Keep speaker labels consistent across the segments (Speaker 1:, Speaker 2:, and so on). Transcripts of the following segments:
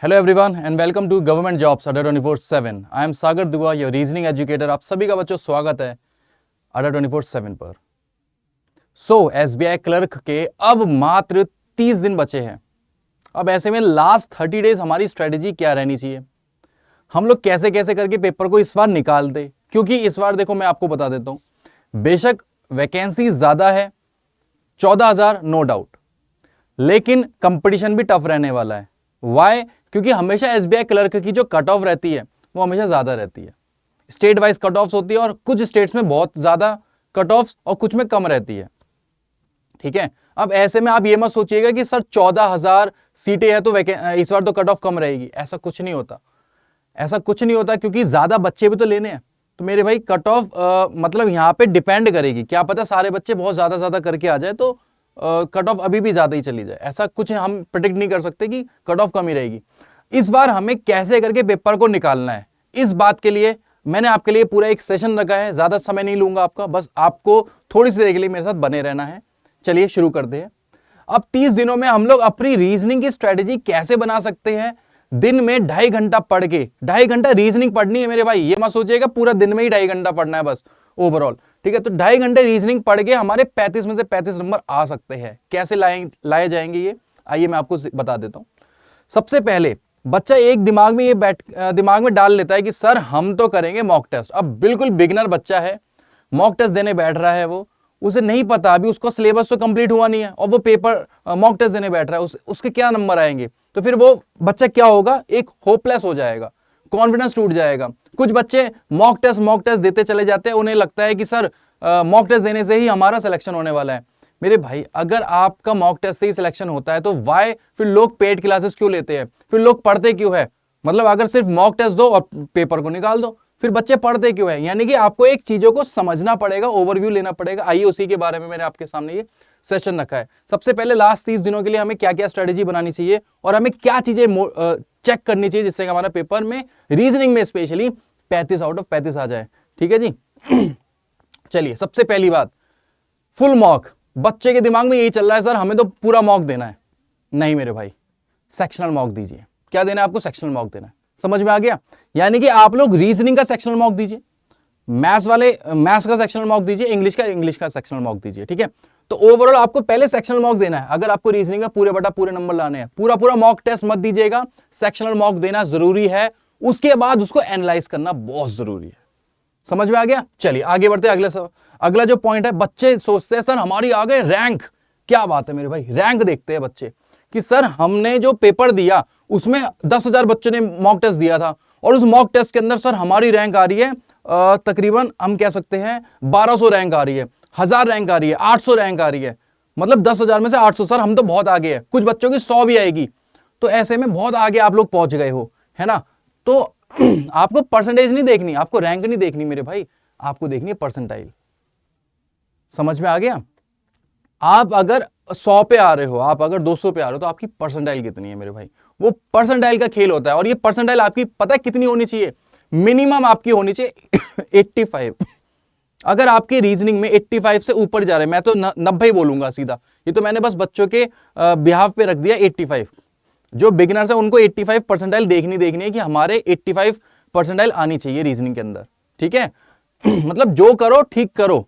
Speaker 1: Hello everyone and welcome to government jobs Adda 24/7। I am सागर दुआ, your reasoning educator. आप सभी का बच्चों स्वागत है अड्डा 24/7 पर। एसबीआई क्लर्क के अब मात्र 30 दिन बचे हैं। अब ऐसे में लास्ट 30 डेज हमारी स्ट्रेटेजी क्या रहनी चाहिए, हम लोग कैसे कैसे करके पेपर को इस बार निकाल दे। क्योंकि इस बार देखो मैं आपको बता देता हूं, बेशक वैकेंसी ज्यादा है 14,000 नो डाउट, लेकिन कंपटीशन भी टफ रहने वाला है। वाई? क्योंकि हमेशा एसबीआई क्लर्क की जो कट ऑफ रहती है वो हमेशा ज्यादा रहती है। स्टेट वाइज कट ऑफ होती है और कुछ स्टेट्स में बहुत ज्यादा कट ऑफ और कुछ में कम रहती है। ठीक है, अब ऐसे में आप ये मत सोचिएगा कि सर 14,000 सीटें हैं तो इस बार तो कट ऑफ कम रहेगी। ऐसा कुछ नहीं होता, ऐसा कुछ नहीं होता, क्योंकि ज्यादा बच्चे भी तो लेने हैं। तो मेरे भाई कट ऑफ मतलब यहां पे डिपेंड करेगी। क्या पता सारे बच्चे बहुत ज्यादा करके आ जाए तो कट ऑफ अभी भी ज्यादा ही चली जाए। ऐसा कुछ हम प्रेडिक्ट नहीं कर सकते कि कट ऑफ कम ही रहेगी। इस बार हमें कैसे करके पेपर को निकालना है, इस बात के लिए मैंने आपके लिए पूरा एक सेशन रखा है। ज्यादा समय नहीं लूंगा आपका, बस आपको थोड़ी सी देर के लिए मेरे साथ बने रहना है। चलिए शुरू करते हैं। अब 30 दिनों में हम लोग अपनी रीजनिंग की स्ट्रेटेजी कैसे बना सकते हैं। दिन में 2.5 घंटा पढ़ के, 2.5 घंटा रीजनिंग पढ़नी है मेरे भाई। ये मत सोचिएगा पूरा दिन में ही 2.5 घंटा पढ़ना है बस ओवरऑल। ठीक है, तो 2.5 घंटे रीजनिंग पढ़ के हमारे 35 में से 35 नंबर आ सकते हैं। कैसे लाए जाएंगे ये, आइए मैं आपको बता देता हूं। सबसे पहले बच्चा एक दिमाग में डाल लेता है कि सर हम तो करेंगे मॉक टेस्ट। अब बिल्कुल बिगिनर बच्चा है, मॉक टेस्ट देने बैठ रहा है, वो उसे नहीं पता, अभी उसका सिलेबस तो कंप्लीट हुआ नहीं है और वो पेपर मॉक टेस्ट देने बैठ रहा है, उसके क्या नंबर आएंगे। तो फिर वो बच्चा क्या होगा, एक होपलेस हो जाएगा, कॉन्फिडेंस टूट जाएगा। कुछ बच्चे मॉक टेस्ट देते चले जाते हैं, उन्हें लगता है कि सर मॉक टेस्ट देने से ही हमारा सिलेक्शन होने वाला है। मेरे भाई अगर आपका मॉक टेस्ट से ही सिलेक्शन होता है तो वाई फिर लोग पेड क्लासेस क्यों लेते हैं, फिर लोग पढ़ते क्यों है। मतलब अगर सिर्फ मॉक टेस्ट दो और पेपर को निकाल दो, फिर बच्चे पढ़ते क्यों है। यानी कि आपको एक चीजों को समझना पड़ेगा, ओवरव्यू लेना पड़ेगा। आइए उसी के बारे में मैंने आपके सामने ये सेशन रखा है। सबसे पहले लास्ट 30 दिनों के लिए हमें क्या क्या स्ट्रेटेजी बनानी चाहिए और हमें क्या चीजें चेक करनी चाहिए जिससे हमारा पेपर में रीजनिंग में स्पेशली 35 आउट ऑफ 35 आ जाए। ठीक है जी। चलिए सबसे पहली बात, फुल मॉक। बच्चे के दिमाग में यही चल रहा है सर हमें तो पूरा मॉक देना है। नहीं मेरे भाई, सेक्शनल मॉक दीजिए। क्या देना है आपको, सेक्शनल मॉक देना है। समझ में आ गया? यानी कि आप लोग रीजनिंग का सेक्शनल मॉक दीजिए, मैथ्स का सेक्शनल मॉक दीजिए, इंग्लिश का सेक्शनल मॉक दीजिए। ठीक है, तो ओवरऑल आपको पहले सेक्शनल मॉक देना है। अगर आपको रीजनिंग का पूरे नंबर लाने हैं, पूरा मॉक टेस्ट मत दीजिएगा, सेक्शनल मॉक देना जरूरी है। उसके बाद उसको एनालाइज करना बहुत जरूरी है। समझ में आ गया? चलिए आगे बढ़ते हैं। अगला जो पॉइंट है, बच्चे सोचते हैं सर हमारी आ गए रैंक। क्या बात है मेरे भाई, रैंक देखते हैं बच्चे कि सर हमने जो पेपर दिया उसमें 10,000 बच्चों ने मॉक टेस्ट दिया था और उस मॉक टेस्ट के अंदर सर हमारी रैंक आ रही है तकरीबन हम कह सकते हैं 1200 रैंक आ रही है, 1000 रैंक आ रही है, 800 रैंक आ रही है। मतलब 10,000 में से 800, सर हम तो बहुत आगे हैं। कुछ बच्चों की 100 भी आएगी। तो ऐसे में बहुत आगे आप लोग पहुंच गए हो, है ना। तो आपको परसेंटेज नहीं देखनी, आपको रैंक नहीं देखनी मेरे भाई, आपको देखनी है परसेंटाइल। समझ में आ गया? आप अगर 100 पे आ रहे हो, आप अगर 200 पे आ रहे हो तो आपकी परसेंटाइल कितनी है मेरे भाई, वो परसेंटाइल का खेल होता है। और ये परसेंटाइल आपकी पता है कितनी होनी चाहिए, मिनिमम आपकी होनी चाहिए 85। अगर आपके रीजनिंग में 85 से ऊपर जा रहे हैं, मैं तो 90 बोलूंगा सीधा, ये तो मैंने बस बच्चों के बिहाफ पे रख दिया 85। जो बिगिनर्स है उनको 85 परसेंटाइल देखनी है कि हमारे 85 परसेंटाइल आनी चाहिए रीजनिंग के अंदर। ठीक है मतलब जो करो ठीक करो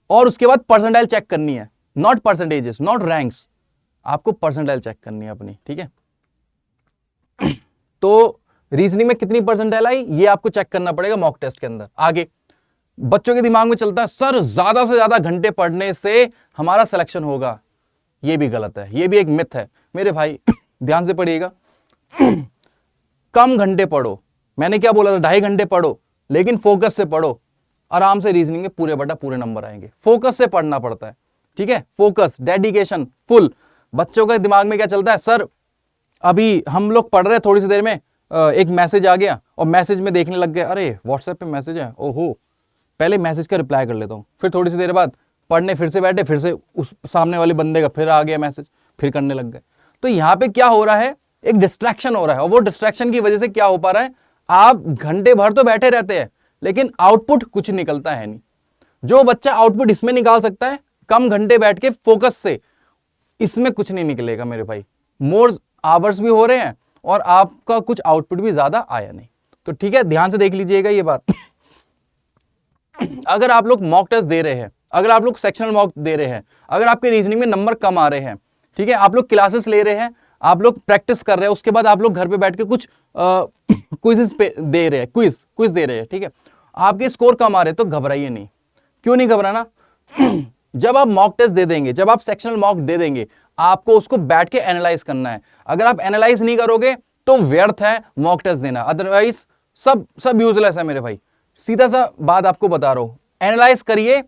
Speaker 1: और उसके बाद परसेंटाइल चेक करनी है, नॉट परसेंटेजेस, नॉट रैंक्स, आपको परसेंटाइल चेक करनी है अपनी। ठीक है तो रीजनिंग में कितनी परसेंटाइल आई ये आपको चेक करना पड़ेगा मॉक टेस्ट के अंदर। आगे बच्चों के दिमाग में चलता है सर ज्यादा से ज्यादा घंटे पढ़ने से हमारा सिलेक्शन होगा। ये भी गलत है, ये भी एक मिथ है मेरे भाई। ध्यान से पढ़िएगा। कम घंटे पढ़ो, मैंने क्या बोला था, 2.5 घंटे पढ़ो, लेकिन फोकस से पढ़ो। आराम से रीजनिंग के पूरे नंबर आएंगे। फोकस से पढ़ना पड़ता है। ठीक है, फोकस, डेडिकेशन फुल। बच्चों के दिमाग में क्या चलता है, सर अभी हम लोग पढ़ रहे हैं, थोड़ी सी देर में एक मैसेज आ गया और मैसेज में देखने लग गए, अरे व्हाट्सएप पे मैसेज है, ओहो पहले मैसेज का रिप्लाई कर लेता हूं। फिर थोड़ी सी देर बाद पढ़ने फिर से बैठे, फिर से उस सामने वाले बंदे का फिर आ गया मैसेज, फिर करने लग गए। तो यहां पे क्या हो रहा है, एक डिस्ट्रैक्शन हो रहा है और वो डिस्ट्रैक्शन की वजह से क्या हो पा रहा है, आप घंटे भर तो बैठे रहते हैं लेकिन आउटपुट कुछ निकलता है नहीं। जो बच्चा आउटपुट इसमें निकाल सकता है कम घंटे बैठ के फोकस से, इसमें कुछ नहीं निकलेगा मेरे भाई। मोर आवर्स भी हो रहे हैं और आपका कुछ आउटपुट भी ज्यादा आया नहीं। तो ठीक है, ध्यान से देख लीजिएगा ये बात। अगर आप लोग मॉक टेस्ट दे रहे हैं, अगर आप लोग सेक्शनल मॉक दे रहे हैं, अगर आपके रीजनिंग में नंबर कम आ रहे हैं, ठीक है, आप लोग क्लासेस ले रहे हैं, आप लोग प्रैक्टिस कर रहे हैं, उसके बाद आप लोग घर पे बैठ के कुछ क्विज़ दे रहे हैं, क्विज दे रहे हैं, ठीक है, आपके स्कोर कम आ रहे हैं, तो घबराइए नहीं। क्यों नहीं घबराना? जब आप मॉक टेस्ट दे देंगे, जब आप सेक्शनल मॉक दे देंगे, आपको उसको बैठ के एनालाइज करना है। अगर आप एनालाइज नहीं करोगे तो व्यर्थ है मॉक टेस्ट देना, अदरवाइज सब यूजलेस है मेरे भाई। सीधा सा बात आपको बता रहा हूं, एनालाइज करिए।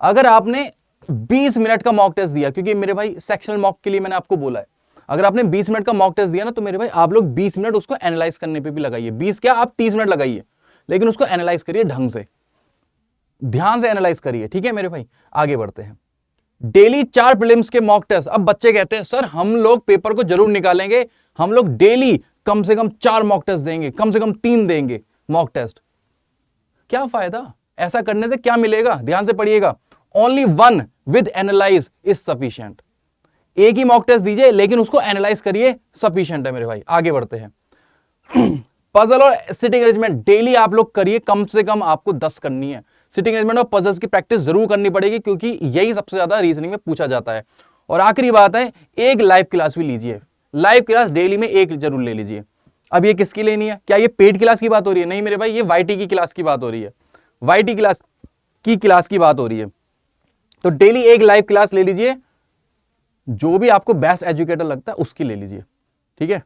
Speaker 1: अगर आपने 20 मिनट का मॉक टेस्ट दिया, क्योंकि मेरे भाई सेक्शनल मॉक के लिए मैंने आपको बोला है, अगर आपने 20 मिनट का मॉक टेस्ट दिया ना, तो मेरे भाई आप लोग 20 मिनट उसको एनालाइज करने पे भी लगाइए। 20 क्या, आप 30 मिनट लगाइए, लेकिन उसको एनालाइज करिए ढंग से, ध्यान से एनालाइज करिए, ठीक है मेरे भाई। आगे बढ़ते हैं। डेली 4 प्रीलिम्स के मॉक टेस्ट। अब बच्चे कहते हैं सर हम लोग पेपर को जरूर निकालेंगे, हम लोग डेली कम से कम 4 मॉक टेस्ट देंगे, कम से कम 3 देंगे मॉक टेस्ट। क्या फायदा? ऐसा करने से क्या मिलेगा? ध्यान से पढ़िएगा। Only 1 with analyse is sufficient. एक ही मॉक टेस्ट दीजिए, लेकिन उसको एनालाइज करिए, सफिशिएंट है मेरे भाई। आगे बढ़ते हैं। पजल और सिटिंग अरेंजमेंट डेली आप लोग करिए, कम से कम आपको 10 करनी है। सिटिंग अरेंजमेंट और पजल्स की प्रैक्टिस जरूर करनी पड़ेगी, क्योंकि यही सबसे ज्यादा रीजनिंग में पूछा जाता है। और आखिरी बात है, एक लाइव क्लास भी लीजिए। लाइव क्लास डेली में एक जरूर ले लीजिए। अब ये किसकी लेनी है? क्या ये पेड क्लास की बात हो रही है? नहीं मेरे भाई, ये वाईटी की क्लास की बात हो रही है। वाईटी क्लास की बात हो रही है। तो डेली एक लाइव क्लास ले लीजिए, जो भी आपको बेस्ट एजुकेटर लगता है उसकी ले लीजिए, ठीक है।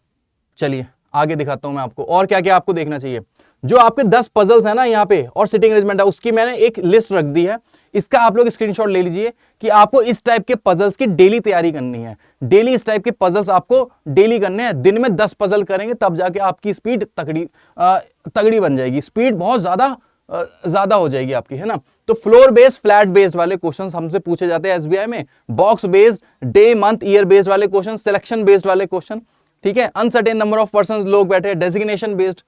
Speaker 1: चलिए आगे दिखाता हूं मैं आपको और क्या क्या आपको देखना चाहिए। जो आपके 10 पजल्स है ना यहाँ पे और सिटिंग अरेंजमेंट है, उसकी मैंने एक लिस्ट रख दी है। इसका आप लोग स्क्रीनशॉट ले लीजिए कि आपको इस टाइप के पजल्स की डेली तैयारी करनी है। डेली इस टाइप के पजल्स आपको डेली करने हैं। दिन में 10 पजल करेंगे, तब जाके आपकी स्पीड तगड़ी बन जाएगी। स्पीड बहुत ज्यादा हो जाएगी आपकी, है ना। तो फ्लोर बेस्ड, फ्लैट बेस्ड वाले क्वेश्चंस हमसे पूछे जाते हैं एसबीआई में। Box based, day month year based वाले क्वेश्चन, सिलेक्शन बेस्ड वाले क्वेश्चन, ठीक है। अनसर्टेन नंबर ऑफ पर्सन लोग बैठे, डेजिग्नेशन बेस्ड,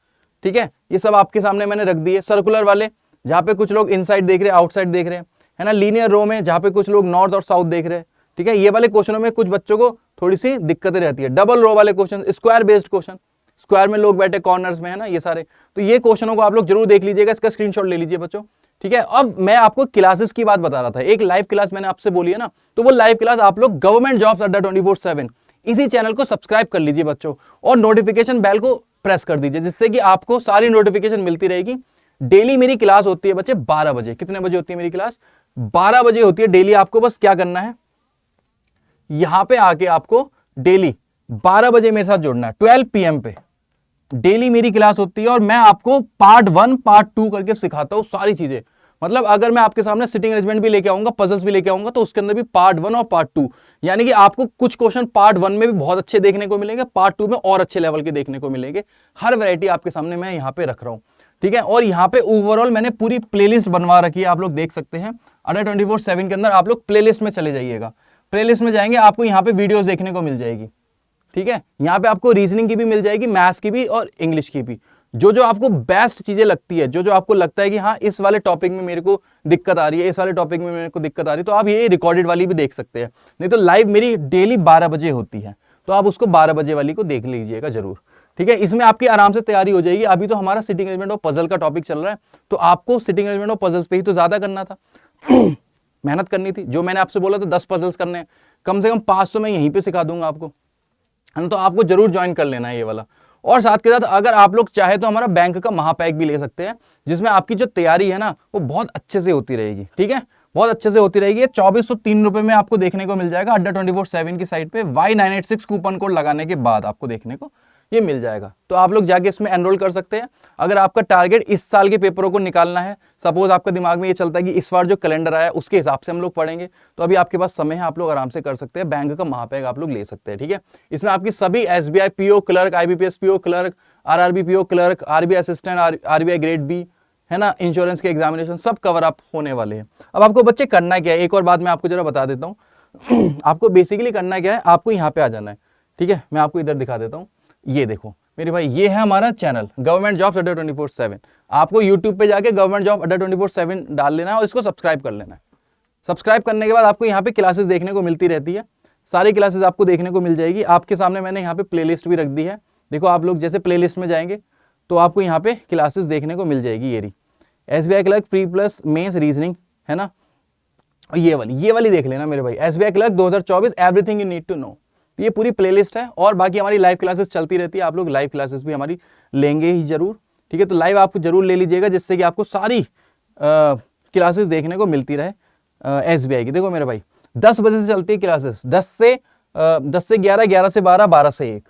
Speaker 1: ठीक है। ये सब आपके सामने मैंने रख दिए। सर्कुलर वाले, जहां पे कुछ लोग इनसाइड देख रहे हैं, आउटसाइड देख रहे हैं, है ना। लीनियर रो में, जहां पे कुछ लोग नॉर्थ और साउथ देख रहे हैं, ठीक है। ये वाले क्वेश्चनों में कुछ बच्चों को थोड़ी सी दिक्कतें रहती है। डबल रो वाले question, square based question, square में लोग बैठे कॉर्नर्स में, है ना, ये सारे। तो ये क्वेश्चनों को आप लोग जरूर देख लीजिएगा, इसका स्क्रीनशॉट ले लीजिए बच्चों, ठीक है। अब मैं आपको क्लासेस की बात बता रहा था। एक लाइव क्लास मैंने आपसे बोली है ना, तो वो लाइव क्लास आप लोग गवर्नमेंट जॉब्स अड्डा 24/7 इसी चैनल को सब्सक्राइब कर लीजिए बच्चों, और नोटिफिकेशन बेल को प्रेस कर दीजिए, जिससे कि आपको सारी नोटिफिकेशन मिलती रहेगी। डेली मेरी क्लास होती है बच्चे 12 बजे। कितने बजे होती है मेरी क्लास? 12 बजे होती है डेली। आपको बस क्या करना है, यहां पे आके आपको डेली 12 बजे मेरे साथ जुड़ना है। 12 PM पे डेली मेरी क्लास होती है, और मैं आपको पार्ट 1 पार्ट 2 करके सिखाता हूं सारी चीजें। मतलब अगर मैं आपके सामने सिटिंग अरेंजमेंट भी लेके आऊंगा, पजल्स भी लेके आऊंगा, तो उसके अंदर भी पार्ट 1 और पार्ट 2, यानी कि आपको कुछ क्वेश्चन पार्ट 1 में भी बहुत अच्छे देखने को मिलेंगे, पार्ट 2 में और अच्छे लेवल के देखने को मिलेंगे। हर वैरायटी आपके सामने मैं यहाँ पे रख रहा हूँ, ठीक है। और यहाँ पे ओवरऑल मैंने पूरी प्लेलिस्ट बनवा रखी है, आप लोग देख सकते हैं। अड्डा 24/7 के अंदर आप लोग प्लेलिस्ट में चले जाइएगा। प्लेलिस्ट में जाएंगे, आपको यहाँ पे वीडियोस देखने को मिल जाएगी, ठीक है। यहाँ पे आपको रीजनिंग की भी मिल जाएगी, मैथ्स की भी और इंग्लिश की भी। जो जो आपको बेस्ट चीजें लगती है, जो जो आपको लगता है कि हाँ इस वाले टॉपिक में मेरे को दिक्कत आ रही है, इस वाले टॉपिक में मेरे को दिक्कत आ रही है, तो आप ये रिकॉर्डेड वाली भी देख सकते हैं। नहीं तो लाइव मेरी डेली 12 बजे होती है, तो आप उसको 12 बजे वाली को देख लीजिएगा जरूर, ठीक है। इसमें आपकी आराम से तैयारी हो जाएगी। अभी तो हमारा सिटिंग अरेंजमेंट और पजल का टॉपिक चल रहा है, तो आपको सिटिंग अरेंजमेंट और पजल्स पे ही तो ज्यादा करना था। मेहनत करनी थी। जो मैंने आपसे बोला था 10 पजल्स करने हैं, कम से कम 5 तो मैं यहीं पे सिखा दूंगा आपको, तो आपको जरूर ज्वाइन कर लेना है ये वाला। और साथ के साथ अगर आप लोग चाहे तो हमारा बैंक का महापैक भी ले सकते हैं, जिसमें आपकी जो तैयारी है ना वो बहुत अच्छे से होती रहेगी, ठीक है, बहुत अच्छे से होती रहेगी। 2403 रुपए में आपको देखने को मिल जाएगा अड्डा 24/7 की साइट पे। Y986 कूपन कोड लगाने के बाद आपको देखने को ये मिल जाएगा, तो आप लोग जाके इसमें एनरोल कर सकते हैं। अगर आपका टारगेट इस साल के पेपरों को निकालना है, सपोज आपका दिमाग में ये चलता है कि इस बार जो कैलेंडर आया उसके हिसाब से हम लोग पढ़ेंगे, तो अभी आपके पास समय है, आप लोग आराम से कर सकते हैं। बैंक का महापैक आप लोग ले सकते हैं, ठीक है। इसमें आपकी सभी SBI PO clerk, IBPS PO clerk, RRB PO clerk, RBI assistant, RBI grade B, है ना, इंश्योरेंस के एग्जामिनेशन सब कवर अप होने वाले हैं। अब आपको बच्चे करना क्या है, एक और बात मैं आपको जरा बता देता हूँ। आपको बेसिकली करना क्या है, आपको यहाँ पे आ जाना है, ठीक है। मैं आपको इधर दिखा देता हूँ, ये देखो मेरे भाई, ये है हमारा चैनल गवर्नमेंट जॉब्स अड्डा 24/7। आपको यूट्यूब पे जाके गवर्नमेंट जॉब अड्डा 24/7 डाल लेना है और इसको सब्सक्राइब कर लेना है। सब्सक्राइब करने के बाद आपको यहाँ पे क्लासेस देखने को मिलती रहती है, सारी क्लासेस आपको देखने को मिल जाएगी। आपके सामने मैंने यहाँ पे प्लेलिस्ट भी रख दी है, देखो आप लोग जैसे प्लेलिस्ट में जाएंगे तो आपको यहाँ पे क्लासेस देखने को मिल जाएगी। ये रही SBI clerk pre plus mains reasoning, है ना। ये वाली देख लेना मेरे भाई, SBI clerk 2024 everything you need to know. ये पूरी प्लेलिस्ट है और बाकी हमारी लाइव क्लासेस चलती रहती है। आप लोग लाइव क्लासेस भी हमारी लेंगे ही जरूर, ठीक है। तो लाइव आपको जरूर ले लीजिएगा जिससे कि आपको सारी क्लासेस देखने को मिलती रहे SBI की। देखो मेरे भाई 10 बजे से चलती है क्लासेस, 10 से 11, 11 से 12, 12 से 1,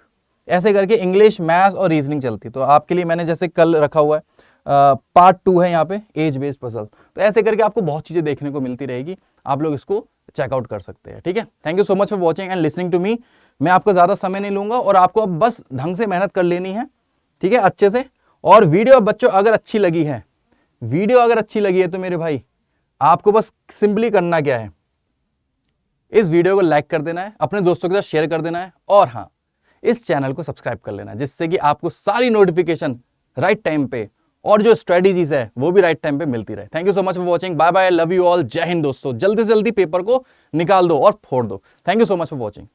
Speaker 1: ऐसे करके इंग्लिश, मैथ्स और रीजनिंग चलती। तो आपके लिए मैंने जैसे कल रखा हुआ है पार्ट 2 है यहाँ पे एज बेस्ड पजल। तो ऐसे करके आपको बहुत चीजें देखने को मिलती रहेगी, आप लोग इसको चेकआउट कर सकते हैं, ठीक है। Thank you so much for watching and listening to me. मैं आपका ज्यादा समय नहीं लूंगा और आपको अब बस ढंग से मेहनत कर लेनी है, ठीक है, अच्छे से। और वीडियो बच्चों अगर अच्छी लगी है, तो मेरे भाई आपको बस सिंपली करना क्या है, इस वीडियो को लाइक कर देना है, अपने दोस्तों के साथ शेयर कर देना है और हाँ, इस चैनल को सब्सक्राइब कर लेना है जिससे कि आपको सारी नोटिफिकेशन राइट टाइम पे और जो स्ट्रेटेजीज है वो भी राइट टाइम पे मिलती रहे। Thank you so much for watching, bye bye, love you all, जय हिंद दोस्तों। जल्दी से जल्दी पेपर को निकाल दो और फोड़ दो। Thank you so much for watching.